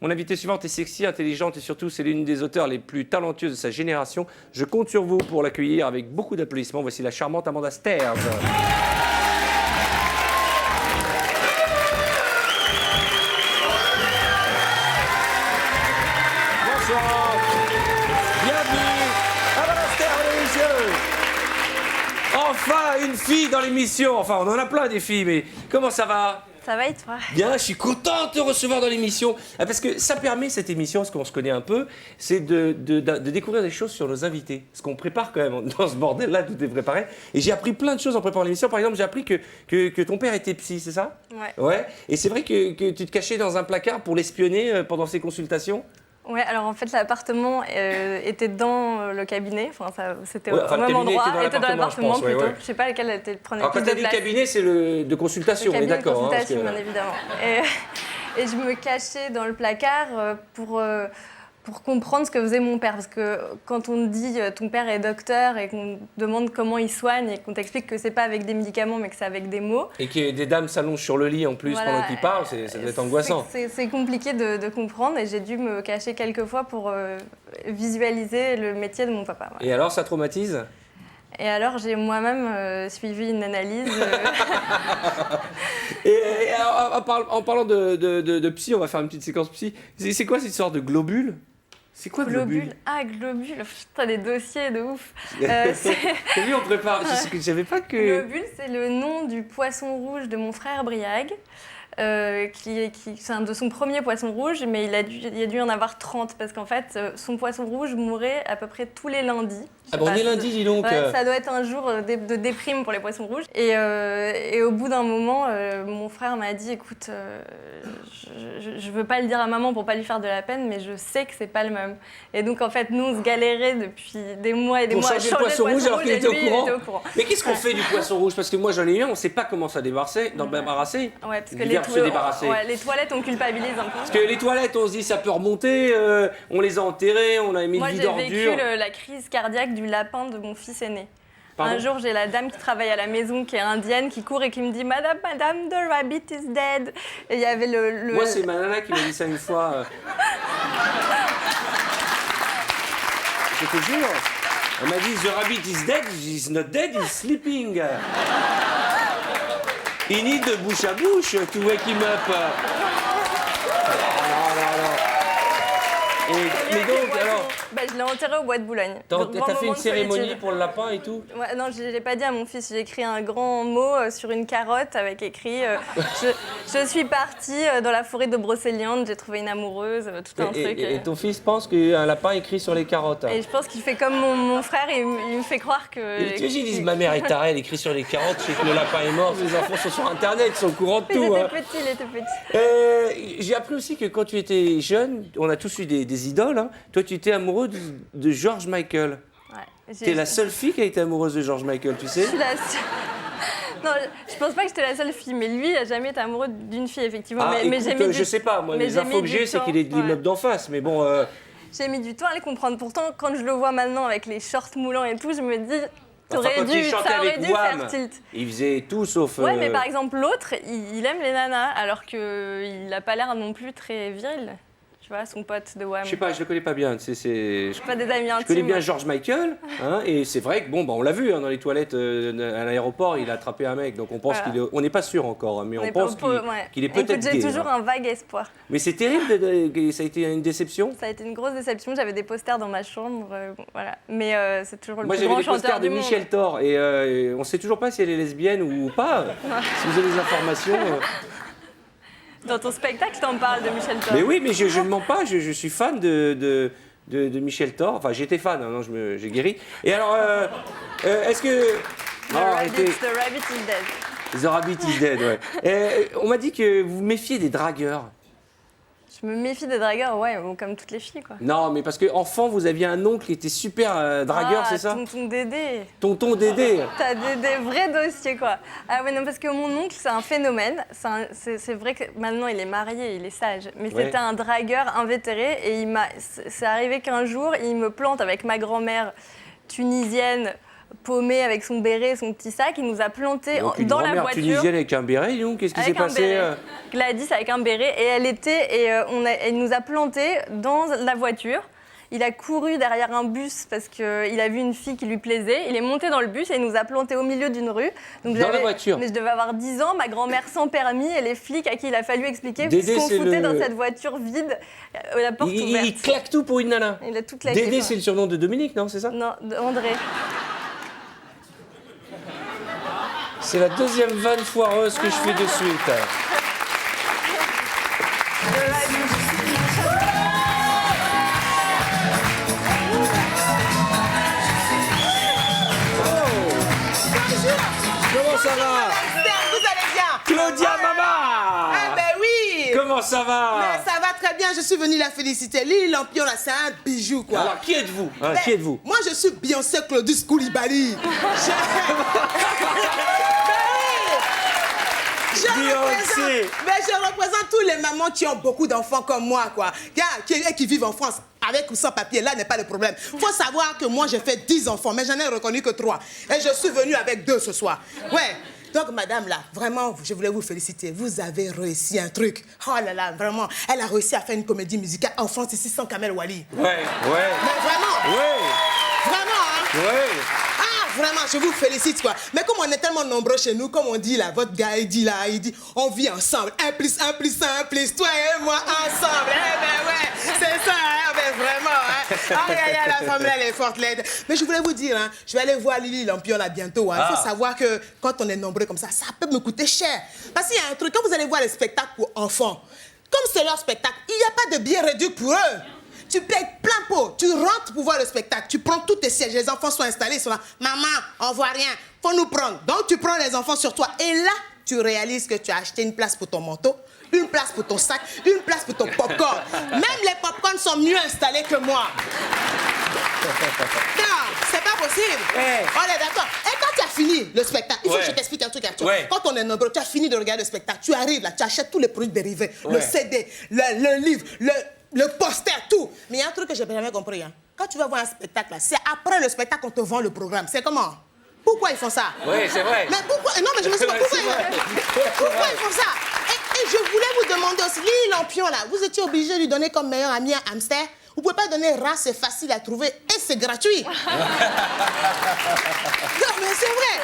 Mon invitée suivante est sexy, intelligente et surtout, c'est l'une des auteurs les plus talentueuses de sa génération. Je compte sur vous pour l'accueillir avec beaucoup d'applaudissements. Voici la charmante Amanda Sterz. Bonsoir. Bienvenue. Amanda Sterz, mesdames et messieurs. Enfin, une fille dans l'émission. Enfin, on en a plein des filles, mais comment ça va ? Ça va et toi? Bien, je suis contente de te recevoir dans l'émission. Parce que ça permet, cette émission, parce qu'on se connaît un peu, c'est de découvrir des choses sur nos invités. Parce qu'on prépare quand même, dans ce bordel-là, tout est préparé. Et j'ai appris plein de choses en préparant l'émission. Par exemple, j'ai appris que ton père était psy, c'est ça? Ouais. Ouais. Et c'est vrai que tu te cachais dans un placard pour l'espionner pendant ses consultations? Ouais, alors en fait, l'appartement était dans le cabinet. Enfin, c'était Ouais, au enfin, le même cabinet endroit. était dans l'appartement, plutôt. ouais. Je sais pas lequel prenait Alors, plus quand de tu as dit place. cabinet, c'est le de consultation, Le on est cabinet de d'accord. consultation, Parce que- bien évidemment. Et je me cachais dans le placard pour comprendre ce que faisait mon père. Parce que quand on te dit ton père est docteur et qu'on te demande comment il soigne et qu'on t'explique que c'est pas avec des médicaments mais que c'est avec des mots. Et que des dames s'allongent sur le lit en plus Voilà. pendant qu'ils parlent, ça doit être angoissant. C'est compliqué de comprendre et j'ai dû me cacher quelques fois pour visualiser le métier de mon papa. Voilà. Et alors, ça traumatise? Et alors, j'ai moi-même suivi une analyse. Et alors, en parlant de psy, on va faire une petite séquence psy. C'est quoi cette histoire de globule? C'est quoi globule? Ah, globule. Putain, des dossiers de ouf. T'as vu, on prépare. Je savais pas que... Globule, c'est le nom du poisson rouge de mon frère Briag. C'est de son premier poisson rouge, mais il a dû en avoir 30 parce qu'en fait, son poisson rouge mourait à peu près tous les lundis. Ah bon, on est lundi, dis donc. Ouais, ça doit être un jour de déprime pour les poissons rouges. Et au bout d'un moment, mon frère m'a dit, écoute, je veux pas le dire à maman pour pas lui faire de la peine, mais je sais que c'est pas le même. Et donc en fait, nous on se galérait depuis des mois et des mois à changer changer le poisson rouge alors qu'il et était au lui, il courant. était au courant. Mais qu'est-ce qu'on fait du poisson rouge? Parce que moi j'en ai eu un, on sait pas comment ça débarrasser. Ouais, parce que se débarrasser. les toilettes on culpabilise un peu. Parce que les toilettes, on se dit ça peut remonter, on les a enterrées, on a mis Moi du j'ai vécu d'ordures. la crise cardiaque du lapin de mon fils aîné. Pardon? Un jour, j'ai la dame qui travaille à la maison, qui est indienne, qui court et qui me dit « Madame, the rabbit is dead !» Et il y avait le... Moi, c'est ma nana qui m'a dit ça une fois. Je te jure. Elle m'a dit « The rabbit is dead, he's not dead, he's sleeping. He need a bouche à bouche to wake him up. » Et donc, alors, Je l'ai enterré au bois de Boulogne. t'as Grand fait moment une de cérémonie solitude. pour le lapin et tout? Ouais, non, je ne l'ai pas dit à mon fils. J'ai écrit un grand mot sur une carotte avec écrit je suis partie dans la forêt de Brocéliande, j'ai trouvé une amoureuse, tout un truc. Et ton fils pense qu'un lapin écrit sur les carottes. Et je pense qu'il fait comme mon frère, il me fait croire que... Et tu imagines, ils disent ma mère est tarée, elle écrit sur les carottes, je sais que le lapin est mort, les enfants sont sur internet, ils sont au courant de Il tout. était petit, il était petit. J'ai appris aussi que quand tu étais jeune, on a tous eu des idoles, hein. Toi tu étais amoureux de George Michael. Ouais, T'es la seule fille qui a été amoureuse de George Michael, tu sais? Je suis la seule. Non, je pense pas que j'étais la seule fille, mais lui, il a jamais été amoureux d'une fille, effectivement. Ah, mais écoute, je sais pas, moi mais les j'ai infos mis que du j'ai, c'est temps, qu'il est de l'immeuble d'en face, mais bon... J'ai mis du temps à les comprendre. Pourtant, quand je le vois maintenant avec les shorts moulants et tout, je me dis, Enfin, quand il chantait ça aurait avec dû Wham, faire tilt. il faisait tout sauf... Ouais, mais par exemple, l'autre, il aime les nanas, alors qu'il n'a pas l'air non plus très viril. Tu vois, son pote de Wham. Je sais pas, je le connais pas bien, je Pas des amis Je intimes. connais bien George Michael, hein, et c'est vrai que bon, bah, on l'a vu hein, dans les toilettes à l'aéroport, il a attrapé un mec, donc on pense Voilà. qu'il est, on n'est pas sûr encore, hein, mais on pense qu'il est peut-être Écoute, j'ai gay. toujours hein. un vague espoir. Mais c'est terrible, ça a été une déception. Ça a été une grosse déception. J'avais des posters dans ma chambre, bon, voilà. Mais c'est toujours le Moi plus j'avais grand des posters chanteur de du monde. Michel Thor, et on ne sait toujours pas si elle est lesbienne ou pas. Si vous avez des informations. Dans ton spectacle, je t'en parle de Michel Thor. Mais oui, mais je ne mens pas, je suis fan de Michel Thor. Enfin, j'étais fan, hein, non, j'ai guéri. Et alors, est-ce que... The Non, arrêtez. rabbit is dead. The Rabbit is dead, ouais. On m'a dit que vous vous méfiez des dragueurs. Je me méfie des dragueurs, ouais, bon, comme toutes les filles, quoi. Non, mais parce qu'enfant, vous aviez un oncle qui était super dragueur, c'est ça? Tonton Dédé. Tonton Dédé. T'as des vrais dossiers, quoi. Ah ouais, non, parce que mon oncle, c'est un phénomène. C'est vrai que maintenant, il est marié, il est sage. Mais Ouais. c'était un dragueur invétéré. Et c'est arrivé qu'un jour, il me plante avec ma grand-mère tunisienne paumé avec son béret et son petit sac. Il nous a plantés dans la voiture. Tunisienne avec un béret, donc qu'est-ce qui s'est passé Gladys avec un béret et elle nous a plantés dans la voiture. Il a couru derrière un bus parce qu'il a vu une fille qui lui plaisait. Il est monté dans le bus et il nous a plantés au milieu d'une rue. Donc dans la voiture. Mais je devais avoir 10 ans, ma grand-mère sans permis et les flics à qui il a fallu expliquer ce qu'on foutait dans cette voiture vide, la porte ouverte. Il claque tout pour une nana. Il a tout claqué. Dédé, c'est le surnom de Dominique, non, c'est ça? Non, André. C'est la deuxième vanne foireuse que je fais de suite. Comment ça va? Vous allez bien? Claudia Mama! Ah ben oui! Comment ça va? Mais ça va très bien, je suis venue la féliciter. Lily Lampion, là, c'est un bijou, quoi. Alors, qui êtes-vous? Ben, Qui êtes-vous? Moi, je suis Beyoncé Claudius Koulibaly. Je représente tous les mamans qui ont beaucoup d'enfants comme moi, quoi. Qui vivent en France. Avec ou sans papier, là n'est pas le problème. Faut savoir que moi, j'ai fait 10 enfants, mais j'en ai reconnu que 3. Et je suis venue avec 2 ce soir. Ouais. Donc, madame, là, vraiment, je voulais vous féliciter. Vous avez réussi un truc. Oh là là, vraiment. Elle a réussi à faire une comédie musicale en France, ici, sans Kamel Wally. Ouais. Mais vraiment. Ouais. Vraiment, hein. Ouais. Ah, vraiment, je vous félicite, quoi. Mais comme on est tellement nombreux chez nous, comme on dit, là, votre gars, il dit, on vit ensemble. 1 plus 1 plus 1 plus toi et moi ensemble. Eh ben ouais, c'est ça, hein, ben vraiment, hein. Aïe, la femme, là, elle est forte, laide. Mais je voulais vous dire, hein, je vais aller voir Lily Lampion, là, bientôt, hein. Il faut savoir que quand on est nombreux comme ça peut me coûter cher. Parce qu'il y a un truc, quand vous allez voir les spectacles pour enfants, comme c'est leur spectacle, il n'y a pas de billet réduit pour eux. Tu payes plein pot, tu rentres pour voir le spectacle, tu prends tous tes sièges, les enfants sont installés, ils sont là. Maman, on voit rien, faut nous prendre. Donc tu prends les enfants sur toi et là, tu réalises que tu as acheté une place pour ton manteau, une place pour ton sac, une place pour ton popcorn. Même les popcorns sont mieux installés que moi. Non, c'est pas possible. On est d'accord. Et quand tu as fini le spectacle, il faut que je t'explique un truc, Arthur. Quand on est nombreux, tu as fini de regarder le spectacle, tu arrives là, tu achètes tous les produits dérivés, le CD, le livre, le poster, tout. Mais il y a un truc que j'ai jamais compris. Hein. Quand tu vas voir un spectacle, c'est après le spectacle qu'on te vend le programme. C'est comment? Pourquoi ils font ça? Oui, c'est vrai. Mais pourquoi? Non, mais je me suis dit, pourquoi ils font ça? Et je voulais vous demander aussi, Lily Lampion, là, vous étiez obligé de lui donner comme meilleur ami un hamster? Vous pouvez pas donner rat, c'est facile à trouver et c'est gratuit. Non, mais c'est vrai.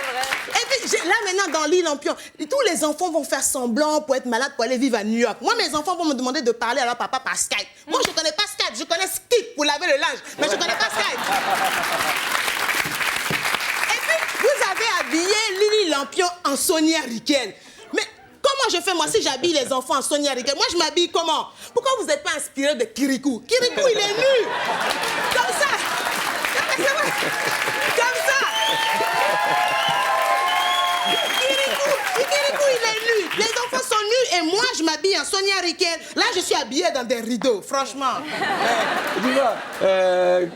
Et puis, là, maintenant, dans Lily Lampion, tous les enfants vont faire semblant pour être malades, pour aller vivre à New York. Moi, mes enfants vont me demander de parler à leur papa par Skype. Moi, je connais pas Skype, je connais Skip pour laver le linge, mais je connais pas Skype. Et puis, vous avez habillé Lily Lampion en Sonia Riquel. Mais comment je fais, moi, si j'habille les enfants en Sonia Riquel? Moi, je m'habille comment? Pourquoi vous n'êtes pas inspiré de Kirikou? Kirikou, il est nu. Comme ça. Non, mais c'est vrai. Comme ça. Kirikou, il est nu. Les enfants sont nus et moi, je m'habille en Sonia Riquel. Là, je suis habillée dans des rideaux, franchement. Dis-moi,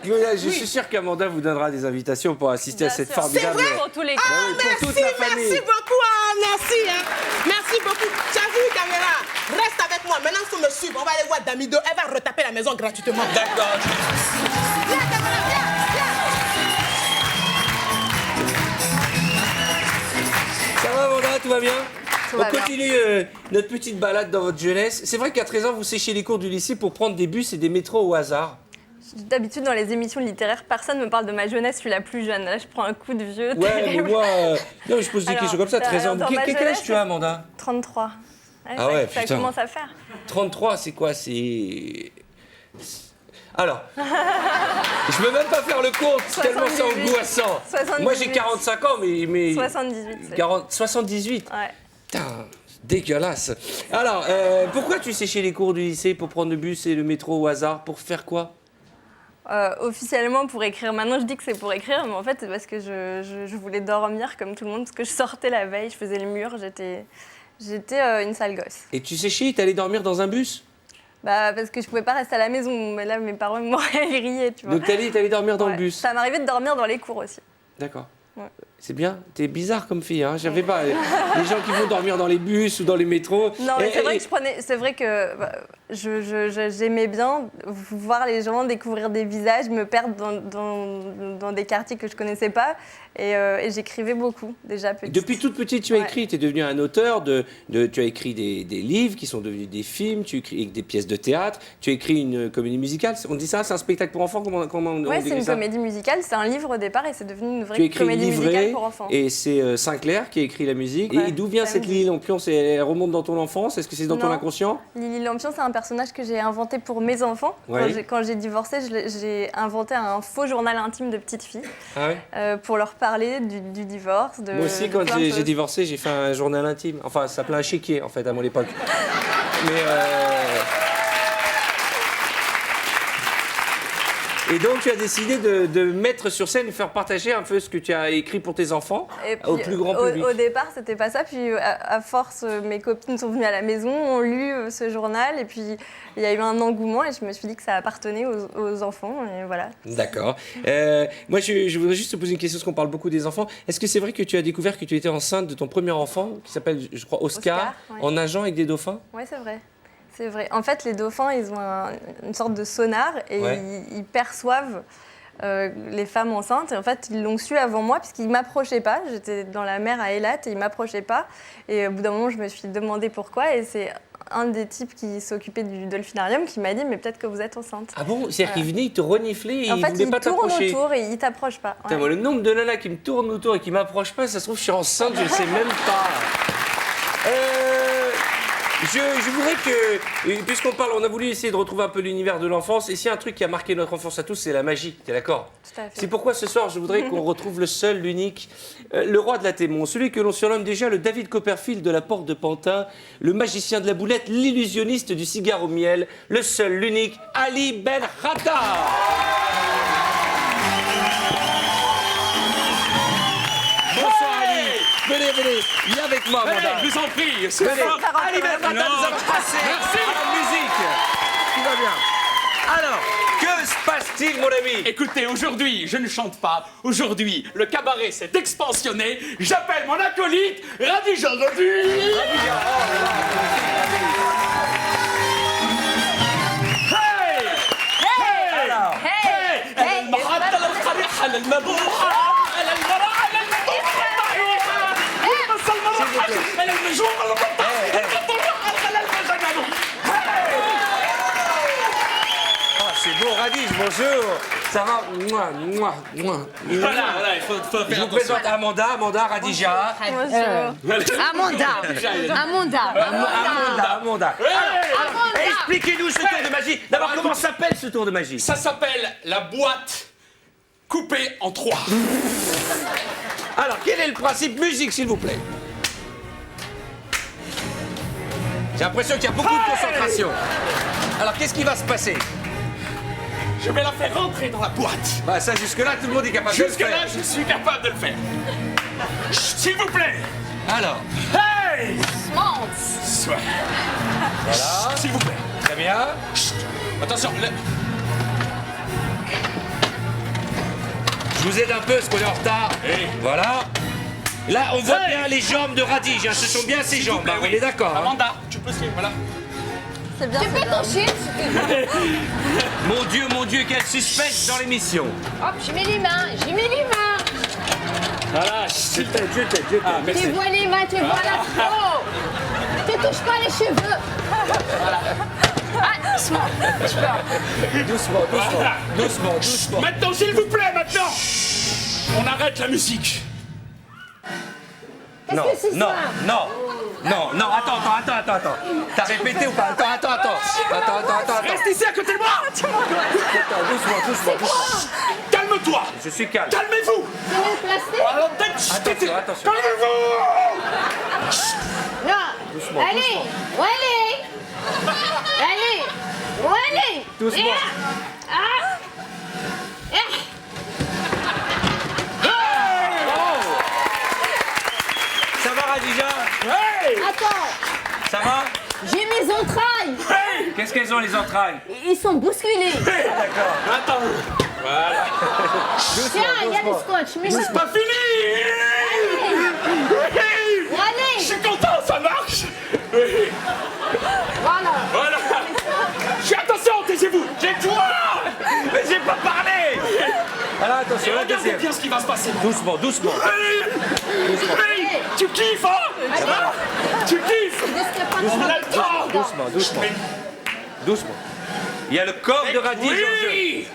Claudia, je suis sûr qu'Amanda vous donnera des invitations pour assister à cette formidable... C'est vrai? Pour tous les Ah, pour merci, toute la famille. merci beaucoup, hein, merci. Hein. Merci beaucoup. Tu as vu, caméra? Reste avec moi. Maintenant, il faut me suivre. On va aller voir Damido. Elle va retaper la maison gratuitement. D'accord. Viens, caméra, viens, viens. Ça va, Amanda, tout va bien? Tout On va bien. continue notre petite balade dans votre jeunesse. C'est vrai qu'à 13 ans, vous séchiez les cours du lycée pour prendre des bus et des métros au hasard. D'habitude, dans les émissions littéraires, personne ne me parle de ma jeunesse, je suis la plus jeune. Là, je prends un coup de vieux. Ouais, mais moi... non, mais je pose des Alors, questions comme ça, 13 ans. alors, dans ma Quel âge jeunesse, tu as, Amanda? 33. Ah ouais, ça putain. commence à faire. 33, c'est quoi? C'est... Alors, je peux même pas faire le compte, tellement c'est 78. angoissant. 78. Moi, j'ai 45 ans, mais 78. 78. Ouais. Putain, dégueulasse. Alors, pourquoi tu séchais les cours du lycée pour prendre le bus et le métro au hasard? Pour faire quoi? Officiellement pour écrire. Maintenant, je dis que c'est pour écrire, mais en fait, c'est parce que je voulais dormir comme tout le monde, parce que je sortais la veille, je faisais le mur, j'étais une sale gosse. Et tu séchais et t'allais dormir dans un bus? Bah, parce que je pouvais pas rester à la maison, mais là, mes parents m'auraient grillé, tu vois. Donc t'allais dormir dans le Ouais. bus? Ça m'arrivait de dormir dans les cours aussi. D'accord. Ouais. C'est bien. T'es bizarre comme fille, hein. J'avais pas les gens qui vont dormir dans les bus ou dans les métros. Non, mais c'est vrai que bah, j'aimais bien voir les gens, découvrir des visages, me perdre dans des quartiers que je connaissais pas. Et j'écrivais beaucoup, déjà petite. Depuis toute petite, tu as écrit. Tu es devenu un auteur. Tu as écrit des livres qui sont devenus des films. Tu écris des pièces de théâtre. Tu as écrit une comédie musicale. On dit ça, c'est un spectacle pour enfants. Comment on ouais, dit c'est une ça comédie musicale. C'est un livre au départ et c'est devenu une vraie comédie musicale pour enfants. Et c'est Sinclair qui a écrit la musique. Ouais, et d'où vient cette Lily Lampion? Elle remonte dans ton enfance? Est-ce que c'est dans ton inconscient? Lily Lampion, c'est un personnage que j'ai inventé pour mes enfants. Ouais. Quand j'ai divorcé, j'ai inventé un faux journal intime de petite fille pour leur parler du divorce. Moi aussi, quand j'ai divorcé, j'ai fait un journal intime. Enfin, ça s'appelait un chéquier, en fait, à mon époque. Mais Et donc, tu as décidé de mettre sur scène et faire partager un peu ce que tu as écrit pour tes enfants au plus grand public. Au départ, c'était pas ça. Puis, à force, mes copines sont venues à la maison, ont lu ce journal. Et puis, il y a eu un engouement et je me suis dit que ça appartenait aux enfants. Et voilà. D'accord. Moi, je voudrais juste te poser une question, parce qu'on parle beaucoup des enfants. Est-ce que c'est vrai que tu as découvert que tu étais enceinte de ton premier enfant, qui s'appelle, je crois, Oscar en nageant avec des dauphins? Oui, c'est vrai. C'est vrai. En fait, les dauphins, ils ont une sorte de sonar et ils perçoivent les femmes enceintes. Et en fait, ils l'ont su avant moi puisqu'ils ne m'approchaient pas. J'étais dans la mer à Eilat et ils ne m'approchaient pas. Et au bout d'un moment, je me suis demandé pourquoi. Et c'est un des types qui s'occupait du dolphinarium qui m'a dit « mais peut-être que vous êtes enceinte ». Ah bon? C'est-à-dire qu'il venait, il te reniflait et en il fait, ne voulait pas t'approcher? En fait, il tourne autour et il ne t'approche pas. Putain, moi, le nombre de nanas qui me tournent autour et qui ne m'approchent pas, ça se trouve, je suis enceinte, je ne le sais même pas. Je voudrais que, puisqu'on parle, on a voulu essayer de retrouver un peu l'univers de l'enfance, et s'il y a un truc qui a marqué notre enfance à tous, c'est la magie, t'es d'accord? Tout à fait. C'est pourquoi ce soir, je voudrais qu'on retrouve le seul, l'unique, le roi de la Témon, celui que l'on surnomme déjà le David Copperfield de la Porte de Pantin, le magicien de la boulette, l'illusionniste du cigare au miel, le seul, l'unique, Ali Ben Khatta. Venez, viens avec moi, Amanda. Je vous en prie. C'est Ali Ben Khatta nous a passé à la musique. Tout va bien. Alors, que se passe-t-il, mon ami? Écoutez, aujourd'hui, je ne chante pas. Aujourd'hui, le cabaret s'est expansionné. J'appelle mon acolyte, Radija Ravi. C'est beau, Radish, bonjour. Ça va? Voilà, il faut faire Je vous présente Amanda, Radija. Amanda. Expliquez-nous ce tour de magie. D'abord, comment s'appelle ce tour de magie? Ça s'appelle la boîte coupée en 3. Alors, quel est le principe? Musique, s'il vous plaît. J'ai l'impression qu'il y a beaucoup de concentration. Alors, qu'est-ce qui va se passer? Je vais la faire rentrer dans la boîte. Bah ça, jusque-là, tout le monde est capable de le faire. Jusque-là, je suis capable de le faire. Chut, s'il vous plaît. Alors. Hey! Monte. Voilà. S'il vous plaît. Très bien. Chut. Attention. Je vous aide un peu, parce qu'on est en retard. Hey. Voilà. Là, on voit bien les jambes de Radij. Hein. Ce sont bien ses jambes. Hein. On est d'accord. Amanda, tu peux suivre, voilà. C'est bien. Tu peux toucher. Mon Dieu, quel suspense dans l'émission. Hop, j'ai mis les mains. Voilà, je t'aide. Ah, merci. Tu vois les mains, tu vois la peau. Tu touches pas les cheveux. Voilà. Ah, Doucement. Maintenant, s'il vous plaît, maintenant. On arrête la musique. Non, attends. T'as répété ou pas? Attends. Reste ici à côté de moi. Doucement. Calme-toi. Je suis calme. Calmez-vous. tu veux le placer? Attention. Calmez-vous. Non. Doucement. Allez. Doucement. Ah. Ça va, Radija? Attends. Ça va? J'ai mes entrailles. Qu'est-ce qu'elles ont, les entrailles? Ils sont bousculés. D'accord. Attends. Voilà. Tiens, il y a le scotch. Mais C'est pas fini. allez. Je suis content, ça marche. Oui. Voilà. Voilà. Attention, taisez-vous. J'ai toi. Mais j'ai pas parlé. Alors attention, la Regardez deuxième. bien ce qui va se passer. Doucement, doucement. Hey, tu kiffes, hein? Ça va? Tu kiffes? On a le temps. Doucement, doucement. Doucement. Il y a le corps de Radige en jeu. Oui.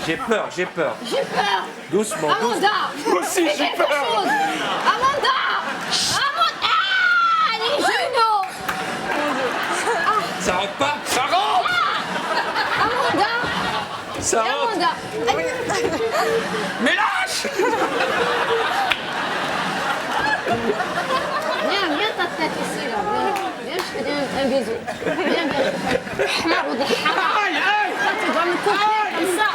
J'ai peur, j'ai peur. J'ai peur. Doucement, doucement. Amanda. Moi aussi, Fais j'ai quelque peur. chose. Amanda. Amanda. Ah, les genoux. Ça rentre pas? Ça rentre. Amanda. Ça rentre. Amanda. Mais lâche. Viens ta tête ici, là. Viens, je te donne un bisou. Viens. Aïe, aïe. Tu dois me couper comme ça.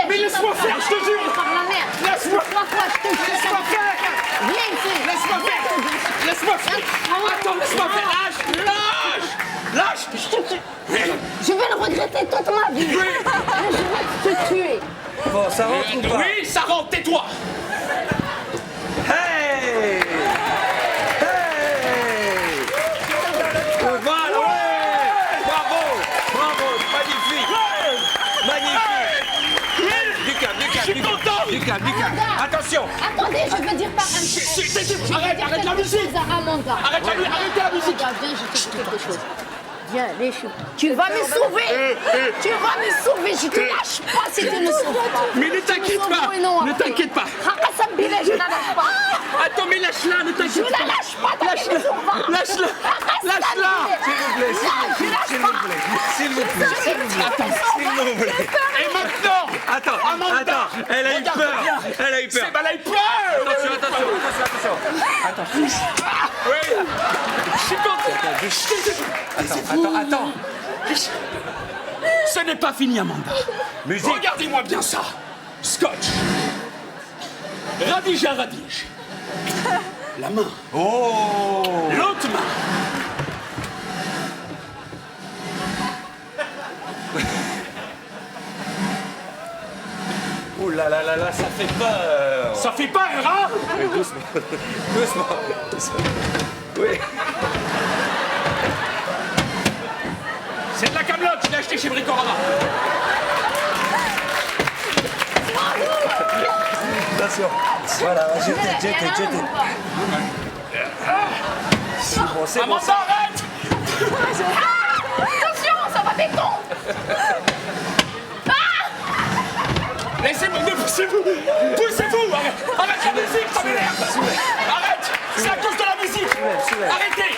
Mais laisse-moi faire, je te jure. Par la mer. Laisse-moi. Je te jure. Laisse-moi faire. Viens ici. Laisse-moi faire. Laisse-moi faire. Attends, laisse-moi faire. Lâche. Lâche. Je vais le regretter toute ma vie. Je vais te tuer. Bon, ça rentre ou pas? Oui, ça rentre, tais-toi. Hey! Hey! Voilà, ouais! Bravo! Bravo! Magnifique! Magnifique! Du calme, du calme, suis du calme. content. Du calme, du calme. Attention! Attendez, je veux dire par un Arrête la musique. Amanda. Arrête la musique. Amanda, viens, je te dis quelque chose. Viens, les choux. Tu vas me sauver. Tu vas me sauver. Je te lâche pas si tu ne sauves pas. Mais ne t'inquiète pas. Ne t'inquiète pas. Hakasam Bilal, je la lâche pas. Attends, mais lâche-la, ne Je t'inquiète la pas. lâche pas. Lâche-la. Lâche-la. Lâche-la. S'il vous plaît, s'il vous plaît, s'il vous plaît, s'il vous plaît, s'il vous plaît. Et maintenant. Attends, Amanda. attends, elle a eu Regarde peur, bien. elle a eu peur. Elle a eu peur. Attention, attention, attention, attention. Oui. Je suis content. Attends. Ce n'est pas fini, Amanda. Musique. Regardez-moi bien ça. Scotch. Radige à Radige. La main. Oh! L'autre main. Ouh là là là là, ça fait peur. Ça fait peur, hein? Doucement, doucement. Oui. C'est de la camelote, je l'ai acheté chez Bricorama. Attention. Voilà, jetez. C'est bon, c'est bon. Amanda, arrête. Attention, ça va détendre. Laissez-moi, poussez-vous. Poussez-vous. Arrête la musique, ça m'énerve. Arrête. C'est à cause de la musique. Soulève. Arrêtez.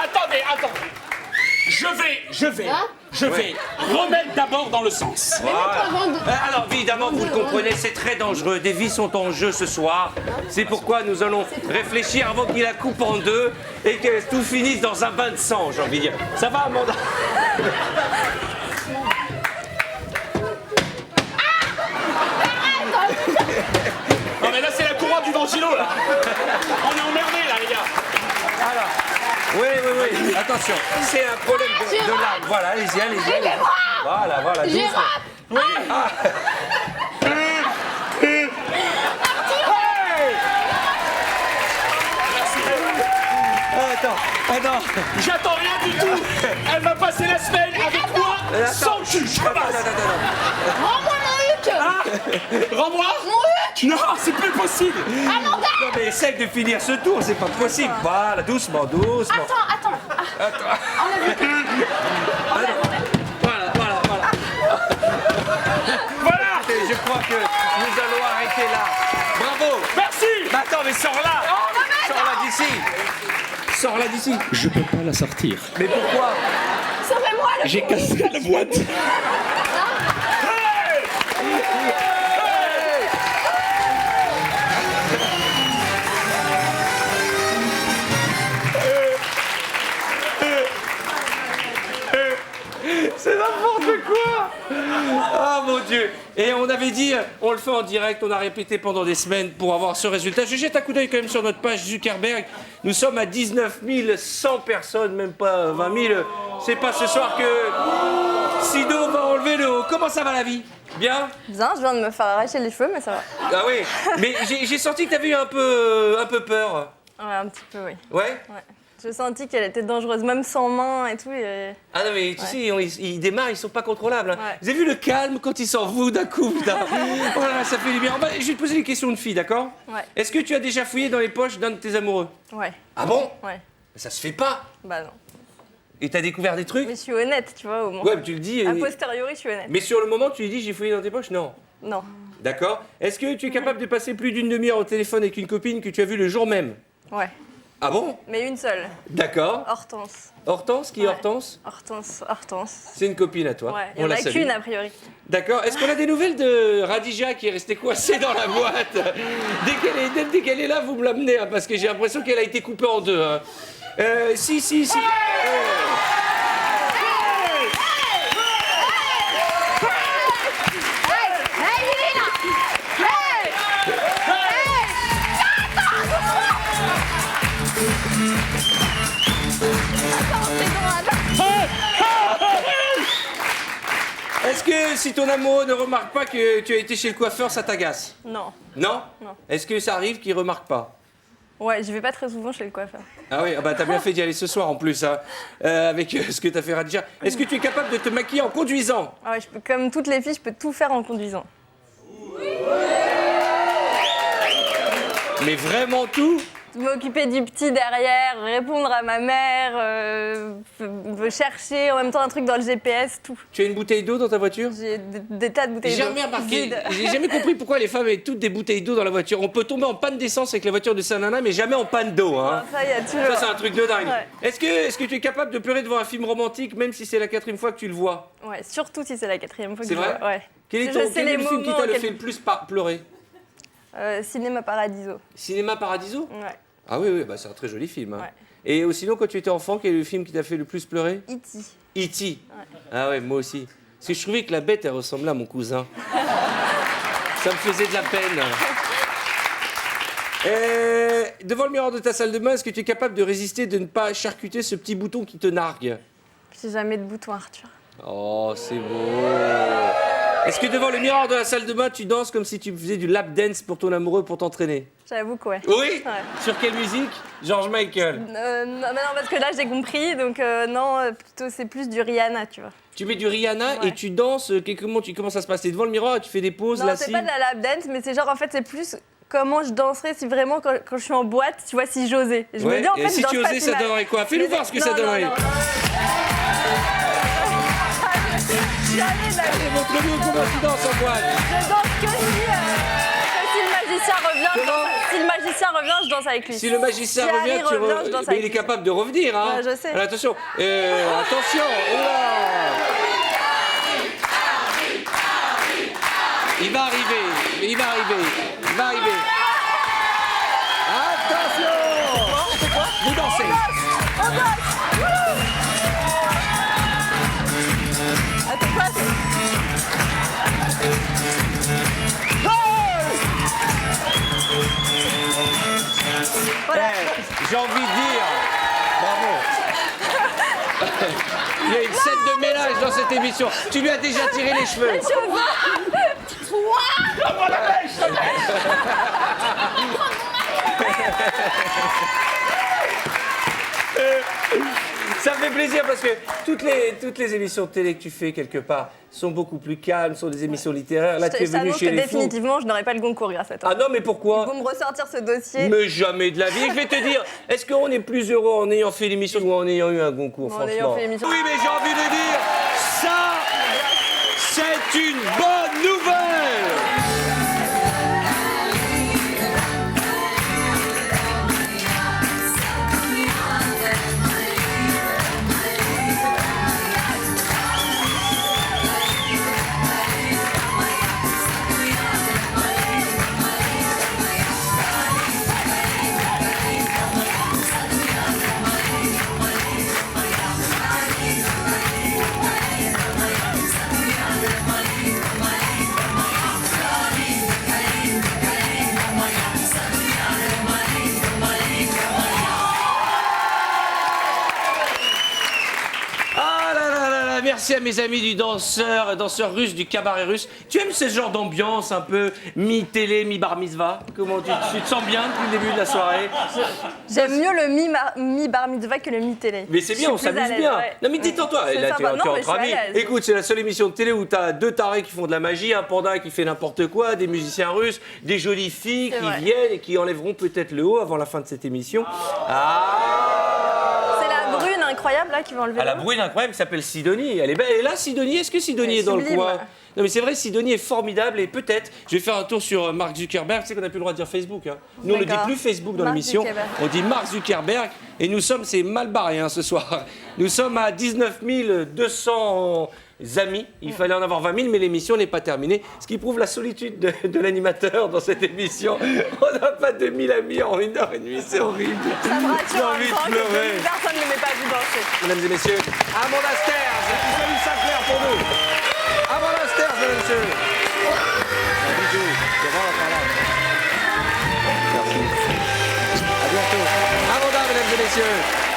Attendez. Je vais remettre d'abord dans le sens. Alors évidemment, vous le comprenez, c'est très dangereux. Des vies sont en jeu ce soir. C'est pourquoi nous allons réfléchir avant qu'il la coupe en deux et que tout finisse dans un bain de sang, j'ai envie de dire. Ça va, Amanda? Non mais là c'est la couronne du Vangelo là. On est emmerdés là les gars. Alors, oui. Attention, c'est un problème de l'âme. Voilà, allez-y. Voilà, J'ai doucement. rate. Attends. J'attends rien du tout. Elle va passer la semaine avec moi sans cul. Attends. Rends-moi mon huc. Rends-moi. Mon huc. Non, c'est plus possible. Amanda. Non mais essaye de finir ce tour, c'est pas possible. Voilà, doucement. Attends. Voilà. Et je crois que nous allons arrêter là. Bravo. Merci. Mais attends, mais sors-la. Sors-la d'ici. Je peux pas la sortir. Mais pourquoi? Sauvez-moi le J'ai cassé la boîte. C'est n'importe quoi. Ah mon Dieu. Et on avait dit, on le fait en direct, on a répété pendant des semaines pour avoir ce résultat. Je jette un coup d'œil quand même sur notre page Zuckerberg. Nous sommes à 19 100 personnes, même pas 20 000. C'est pas ce soir que Sido va enlever le haut. Comment ça va la vie? Bien? Bien, je viens de me faire arracher les cheveux, mais ça va. Ah oui, mais j'ai senti que t'avais eu un peu peur. Ouais, un petit peu, oui. Ouais? Ouais. J'ai senti qu'elle était dangereuse, même sans main et tout. Et... Ah non mais tu sais, ils démarrent, ils sont pas contrôlables. Hein. Ouais. Vous avez vu le calme quand ils s'en vouent d'un coup, putain. Voilà, ça fait du bien. Je vais te poser une question de fille, d'accord? Ouais. Est-ce que tu as déjà fouillé dans les poches d'un de tes amoureux? Ouais. Ah bon? Ouais. Ça se fait pas. Bah non. Et t'as découvert des trucs? Mais je suis honnête, tu vois, au moins. Ouais, mais tu le dis. A posteriori, je suis honnête. Mais sur le moment, tu lui dis j'ai fouillé dans tes poches? Non. Non. D'accord. Est-ce que tu es capable de passer plus d'une demi-heure au téléphone avec une copine que tu as vue le jour même? Ouais. Ah bon? Mais une seule. D'accord. Hortense. Hortense, qui est Ouais. Hortense? Hortense. C'est une copine à toi. Ouais. Il y On en la a salue. qu'une, a priori. D'accord. Est-ce qu'on a des nouvelles de Radija qui est restée coincée dans la boîte? Dès qu'elle est là, vous me l'amenez, hein, parce que j'ai l'impression qu'elle a été coupée en deux. Hein. Si. Est-ce que si ton amoureux ne remarque pas que tu as été chez le coiffeur, ça t'agace? Non. Non? Non. Est-ce que ça arrive qu'il remarque pas? Ouais, je vais pas très souvent chez le coiffeur. Ah oui, ah bah t'as bien fait d'y aller ce soir en plus, hein, avec ce que t'as fait Radija. Est-ce que tu es capable de te maquiller en conduisant? Ah ouais, comme toutes les filles, je peux tout faire en conduisant. Mais vraiment tout? M'occuper du petit derrière, répondre à ma mère, chercher en même temps un truc dans le GPS, tout. Tu as une bouteille d'eau dans ta voiture? J'ai des tas de bouteilles J'ai d'eau. jamais remarqué, vides. j'ai jamais compris pourquoi les femmes avaient toutes des bouteilles d'eau dans la voiture. On peut tomber en panne d'essence avec la voiture de Saint-Nana, mais jamais en panne d'eau, hein. Ça, y a toujours. Ça, c'est un truc de dingue. Ouais. Est-ce que tu es capable de pleurer devant un film romantique, même si c'est la 4e fois que tu le vois? Ouais, surtout si c'est la 4e fois que C'est je vrai? vois. Ouais. Quel est, Je ton, sais quel est les le film qui moments t'a le auxquels- fait le plus pleurer? Cinéma Paradiso. Cinéma Paradiso? Ouais. Ah oui, bah c'est un très joli film. Hein. Ouais. Et sinon, quand tu étais enfant, quel est le film qui t'a fait le plus pleurer? E.T. E.T. Ah ouais, moi aussi. Parce que je trouvais que la bête, elle ressemblait à mon cousin. Ça me faisait de la peine. Devant le miroir de ta salle de bain, est-ce que tu es capable de résister, de ne pas charcuter ce petit bouton qui te nargue? J'ai jamais de bouton, Arthur. Oh, c'est beau. Est-ce que devant le miroir de la salle de bain, tu danses comme si tu faisais du lap dance pour ton amoureux pour t'entraîner? J'avoue que ouais. Oui. Ouais. Sur quelle musique? George Michael. Non, parce que là j'ai compris, donc non, plutôt c'est plus du Rihanna, tu vois. Tu mets du Rihanna Ouais. et tu danses. Comment ça se passe? T'es devant le miroir et tu fais des pauses Non, là c'est pas de la lap dance, mais c'est genre en fait c'est plus comment je danserais si vraiment quand je suis en boîte, tu vois, si j'osais. Je me dis en et fait si je danse tu pas osais, si ça mal. donnerait quoi? Fais-nous Mais voir ce que non, ça non, donnerait. non. Jamais de la vie. Montre-nous comment tu danses en boîte. Je danse que si le magicien revient. Comment Si le magicien revient, je danse avec lui. Si le magicien Si revient, Harry revient, je danse mais avec il est lui. capable de revenir. Hein. Ouais, je sais. Alors, attention. Attention. Oula. Il va arriver. Attention. Vous dansez. Attends, quoi, Voilà. J'ai envie de dire, bravo. Il y a une scène de ménage dans cette émission. Tu lui as déjà tiré les cheveux. Ça me fait plaisir parce que toutes les émissions de télé que tu fais quelque part sont beaucoup plus calmes, sont des émissions littéraires. Là, tu es Je venu t'annonce chez que les fous. définitivement, je n'aurai pas le Goncourt grâce à toi. Ah non, mais pourquoi? Ils vont me ressortir ce dossier. Mais jamais de la vie. Je vais te dire, est-ce qu'on est plus heureux en ayant fait l'émission ou en ayant eu un Goncourt, En ayant franchement? fait l'émission. Oui, mais j'ai envie de dire, ça, c'est une bonne nouvelle. Merci à mes amis du danseur russe, du cabaret russe. Tu aimes ce genre d'ambiance un peu mi-télé, mi-bar mitzvah? Comment tu te sens bien depuis le début de la soirée? J'aime mieux le mi-bar mitzvah que le mi-télé. Mais c'est bien, on s'amuse bien. Ouais. Non mais détends-toi, C'est là sympa. t'es Non, mais entre je suis à amis. l'aise. Écoute, c'est la seule émission de télé où t'as 2 tarés qui font de la magie, un panda qui fait n'importe quoi, des musiciens russes, des jolies filles C'est qui vrai. viennent et qui enlèveront peut-être le haut avant la fin de cette émission. C'est la brune incroyable là qui va enlever Ah, la le haut. brune incroyable qui s'appelle Sidonie. Elle est belle. Et là, Sidonie, est-ce que Sidonie Elle est dans le sublime. coin? Non mais c'est vrai, Sidonie est formidable et peut-être, je vais faire un tour sur Mark Zuckerberg, tu sais qu'on n'a plus le droit de dire Facebook. Hein. Nous on ne dit D'accord. plus Facebook dans Mark l'émission, Zuckerberg. on dit Mark Zuckerberg et nous sommes, c'est mal barré hein, ce soir, nous sommes à 19 200 amis, il fallait en avoir 20 000 mais l'émission n'est pas terminée, ce qui prouve la solitude de l'animateur dans cette émission. On n'a pas 2000 amis en 1h30, c'est horrible. Ça me rassure J'ai en envie même de temps que pleurer. personne ne m'ait pas vu danser. Mesdames et messieurs, Amanda Sters, Isabelle Sinclair pour nous. Amanda Sters, mesdames et messieurs. Un bisou, je rentre par là. Merci. À bientôt. Amanda, mesdames et messieurs.